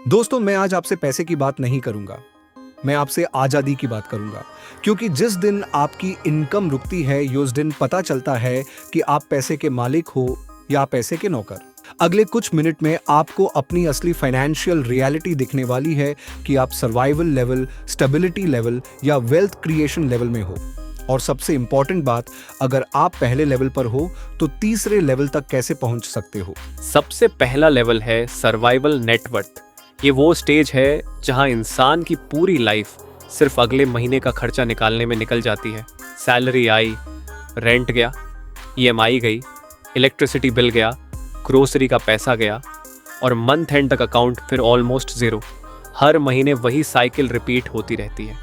दोस्तों, मैं आज आपसे पैसे की बात नहीं करूंगा। मैं आपसे आजादी की बात करूंगा, क्योंकि जिस दिन आपकी इनकम रुकती है, उस दिन पता चलता है कि आप पैसे के मालिक हो या पैसे के नौकर। अगले कुछ मिनट में आपको अपनी असली फाइनेंशियल रियलिटी दिखने वाली है कि आप सर्वाइवल लेवल, स्टेबिलिटी लेवल या वेल्थ क्रिएशन लेवल में हो। और सबसे इंपॉर्टेंट बात, अगर आप पहले लेवल पर हो तो तीसरे लेवल तक कैसे पहुंच सकते हो। सबसे पहला लेवल है सर्वाइवल नेटवर्थ। ये वो स्टेज है जहां इंसान की पूरी लाइफ सिर्फ अगले महीने का खर्चा निकालने में निकल जाती है। सैलरी आई, रेंट गया, ईएमआई गई, इलेक्ट्रिसिटी बिल गया, ग्रोसरी का पैसा गया और मंथ एंड तक अकाउंट फिर ऑलमोस्ट ज़ीरो। हर महीने वही साइकिल रिपीट होती रहती है।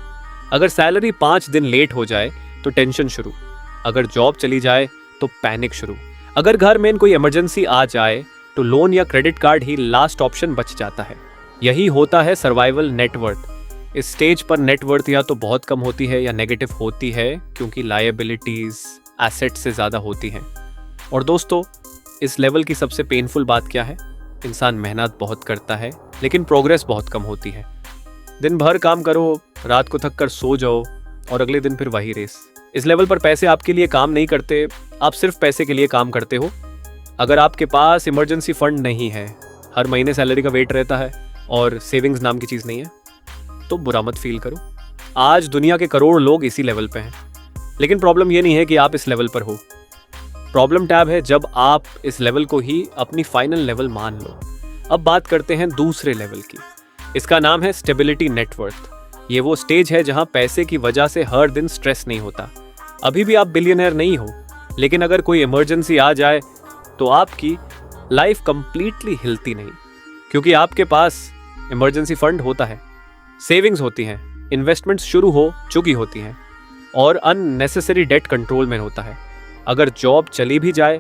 अगर सैलरी 5 दिन लेट हो जाए तो टेंशन शुरू, अगर जॉब चली जाए तो पैनिक शुरू, अगर घर में कोई इमरजेंसी आ जाए तो लोन या क्रेडिट कार्ड ही लास्ट ऑप्शन बच जाता है। यही होता है सर्वाइवल नेटवर्थ। इस स्टेज पर नेटवर्थ या तो बहुत कम होती है या नेगेटिव होती है, क्योंकि लायबिलिटीज एसेट से ज़्यादा होती हैं। और दोस्तों, इस लेवल की सबसे पेनफुल बात क्या है? इंसान मेहनत बहुत करता है लेकिन प्रोग्रेस बहुत कम होती है। दिन भर काम करो, रात को थक कर सो जाओ और अगले दिन फिर वही रेस। इस लेवल पर पैसे आपके लिए काम नहीं करते, आप सिर्फ पैसे के लिए काम करते हो। अगर आपके पास इमरजेंसी फंड नहीं है, हर महीने सैलरी का वेट रहता है और सेविंग्स नाम की चीज़ नहीं है, तो बुरा मत फील करो। आज दुनिया के करोड़ लोग इसी लेवल पे हैं। लेकिन प्रॉब्लम ये नहीं है कि आप इस लेवल पर हो। प्रॉब्लम टैब है जब आप इस लेवल को ही अपनी फाइनल लेवल मान लो। अब बात करते हैं दूसरे लेवल की। इसका नाम है स्टेबिलिटी नेटवर्थ। ये वो स्टेज है जहां पैसे की वजह से हर दिन स्ट्रेस नहीं होता। अभी भी आप बिलियनर नहीं हो, लेकिन अगर कोई इमरजेंसी आ जाए तो आपकी लाइफ कंप्लीटली हिलती नहीं, क्योंकि आपके पास इमरजेंसी फंड होता है, सेविंग्स होती हैं, इन्वेस्टमेंट्स शुरू हो चुकी होती हैं और अननेसेसरी डेट कंट्रोल में होता है। अगर जॉब चली भी जाए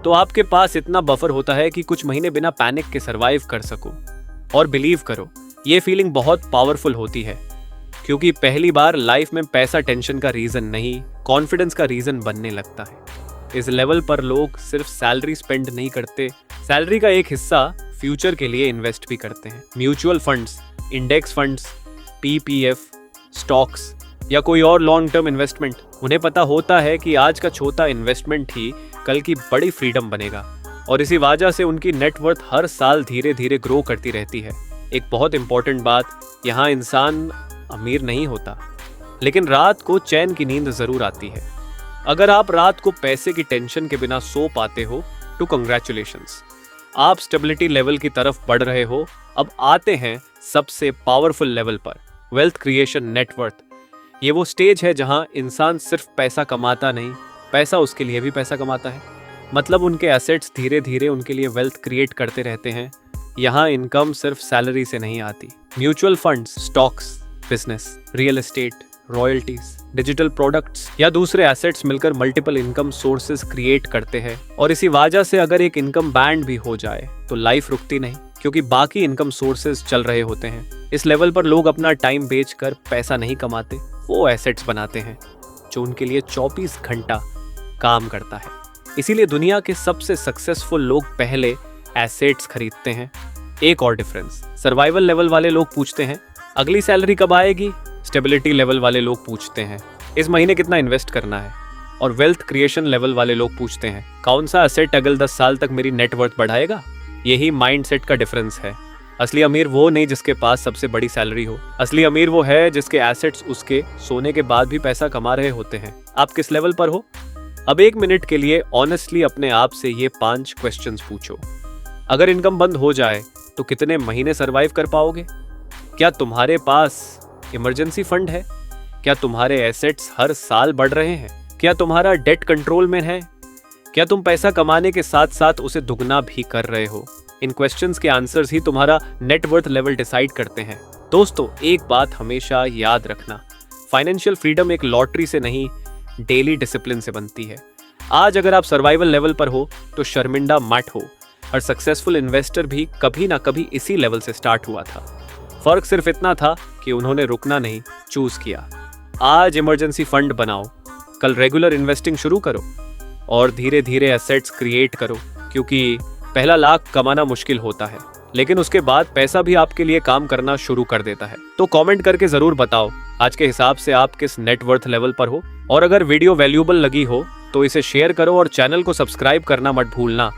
तो आपके पास इतना बफर होता है कि कुछ महीने बिना पैनिक के सर्वाइव कर सको। और बिलीव करो, ये फीलिंग बहुत पावरफुल होती है, क्योंकि पहली बार लाइफ में पैसा टेंशन का रीजन नहीं, कॉन्फिडेंस का रीजन बनने लगता है। इस लेवल पर लोग सिर्फ सैलरी स्पेंड नहीं करते, सैलरी का एक हिस्सा फ्यूचर के लिए इन्वेस्ट भी करते हैं। Mutual funds, index funds, PPF, stocks या कोई और लॉन्ग टर्म इन्वेस्टमेंट। उन्हें पता होता है कि आज का छोटा इन्वेस्टमेंट ही कल की बड़ी फ्रीडम बनेगा, और इसी वजह से उनकी नेटवर्थ हर साल धीरे धीरे ग्रो करती रहती है। एक बहुत इंपॉर्टेंट बात, यहाँ इंसान अमीर नहीं होता, लेकिन रात को चैन की नींद जरूर आती है। अगर आप रात को पैसे की टेंशन के बिना सो पाते हो तो कंग्रेचुलेशंस, आप स्टेबिलिटी लेवल की तरफ बढ़ रहे हो। अब आते हैं सबसे पावरफुल लेवल पर, वेल्थ क्रिएशन नेटवर्थ। ये वो स्टेज है जहां इंसान सिर्फ पैसा कमाता नहीं, पैसा उसके लिए भी पैसा कमाता है। मतलब उनके एसेट्स धीरे धीरे उनके लिए वेल्थ क्रिएट करते रहते हैं। यहाँ इनकम सिर्फ सैलरी से नहीं आती। Mutual funds, stocks, business, real estate, royalties, digital products या दूसरे एसेट्स मिलकर मल्टीपल इनकम सोर्सेज क्रिएट करते हैं। और इसी वजह से अगर एक इनकम बैंड भी हो जाए तो लाइफ रुकती नहीं, क्योंकि बाकी इनकम सोर्सेज चल रहे होते हैं। इस लेवल पर लोग अपना टाइम बेचकर पैसा नहीं कमाते, वो एसेट्स बनाते हैं जो उनके लिए 24 घंटा काम करता है। इसीलिए दुनिया के सबसे सक्सेसफुल लोग पहले एसेट्स खरीदते हैं। एक और डिफरेंस, सर्वाइवल लेवल वाले लोग पूछते हैं अगली सैलरी कब आएगी, स्टेबिलिटी लेवल वाले लोग पूछते हैं इस महीने कितना इन्वेस्ट करना है, और वेल्थ क्रिएशन लेवल वाले लोग पूछते हैं कौन सा एसेट अगले 10 साल तक मेरी नेटवर्थ बढ़ाएगा। यही माइंडसेट का डिफरेंस है। असली अमीर वो नहीं जिसके पास सबसे बड़ी सैलरी हो, असली अमीर वो है जिसके एसेट्स उसके सोने के बाद भी पैसा कमा रहे होते हैं। आप किस लेवल पर हो? अब 1 मिनट के लिए ऑनेस्टली अपने आप से ये 5 क्वेश्चंस पूछो। अगर इनकम बंद हो जाए तो कितने महीने सर्वाइव कर पाओगे? क्या तुम्हारे पास इमरजेंसी फंड है? क्या तुम्हारे एसेट्स हर साल बढ़ रहे हैं? क्या तुम्हारा डेट कंट्रोल में है? क्या तुम पैसा कमाने के साथ साथ उसे दुगना भी कर रहे हो? इन क्वेश्चंस के आंसर्स ही तुम्हारा नेटवर्थ लेवल डिसाइड करते हैं। दोस्तों, एक बात हमेशा याद रखना, फाइनेंशियल फ्रीडम एक लॉटरी से नहीं, डेली डिसिप्लिन से बनती है। आज अगर आप सर्वाइवल लेवल पर हो तो शर्मिंदा मत हो। हर सक्सेसफुल इन्वेस्टर भी कभी ना कभी इसी लेवल से स्टार्ट हुआ था। फर्क सिर्फ इतना था कि उन्होंने रुकना नहीं, चूज किया। आज इमरजेंसी फंड बनाओ, कल रेगुलर इन्वेस्टिंग शुरू करो और धीरे धीरे एसेट्स क्रिएट करो, क्योंकि पहला लाख कमाना मुश्किल होता है, लेकिन उसके बाद पैसा भी आपके लिए काम करना शुरू कर देता है। तो कमेंट करके जरूर बताओ आज के हिसाब से आप किस नेटवर्थ लेवल पर हो, और अगर वीडियो वैल्यूएबल लगी हो तो इसे शेयर करो और चैनल को सब्सक्राइब करना मत भूलना।